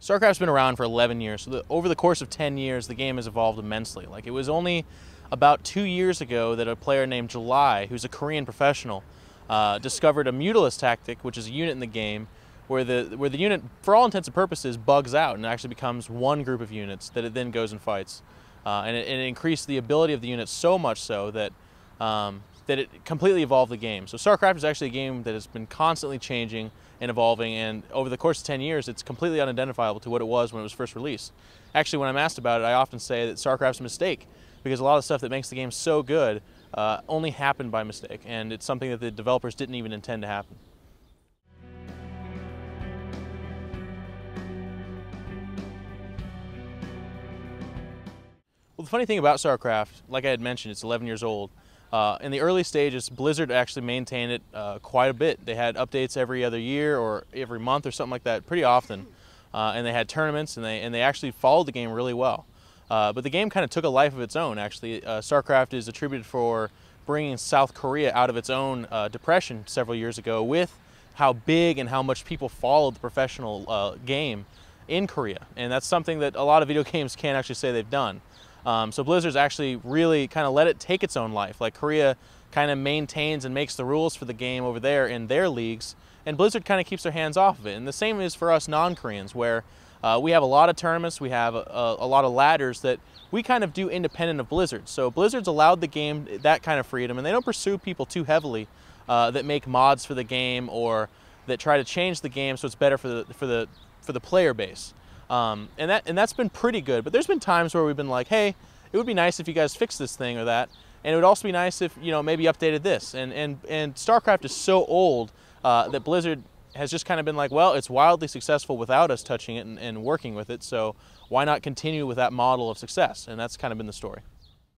StarCraft's been around for 11 years, so over the course of 10 years, the game has evolved immensely. Like, it was only about 2 years ago that a player named July, who's a Korean professional, discovered a Mutilus tactic, which is a unit in the game, where the unit, for all intents and purposes, bugs out and actually becomes one group of units that it then goes and fights. And it increased the ability of the unit so much so that that it completely evolved the game. So StarCraft is actually a game that has been constantly changing and evolving, and over the course of 10 years, it's completely unidentifiable to what it was when it was first released. Actually, when I'm asked about it, I often say that StarCraft's a mistake, because a lot of the stuff that makes the game so good only happened by mistake, and it's something that the developers didn't even intend to happen. Well, the funny thing about StarCraft, like I had mentioned, it's 11 years old. In the early stages, Blizzard actually maintained it quite a bit. They had updates every other year or every month or something like that, pretty often. And they had tournaments, and they actually followed the game really well. But the game kind of took a life of its own, actually. StarCraft is attributed for bringing South Korea out of its own depression several years ago with how big and how much people followed the professional game in Korea. And that's something that a lot of video games can't actually say they've done. So Blizzard's actually really kind of let it take its own life. Like, Korea kind of maintains and makes the rules for the game over there in their leagues, and Blizzard kind of keeps their hands off of it. And the same is for us non-Koreans, where we have a lot of tournaments, we have a lot of ladders that we kind of do independent of Blizzard. So Blizzard's allowed the game that kind of freedom, and they don't pursue people too heavily that make mods for the game or that try to change the game so it's better for the player base. And that's been pretty good, but there's been times where we've been like, hey, it would be nice if you guys fixed this thing or that, and it would also be nice if, you know, maybe updated this. And StarCraft is so old that Blizzard has just kind of been like, well, it's wildly successful without us touching it and working with it, so why not continue with that model of success? And that's kind of been the story.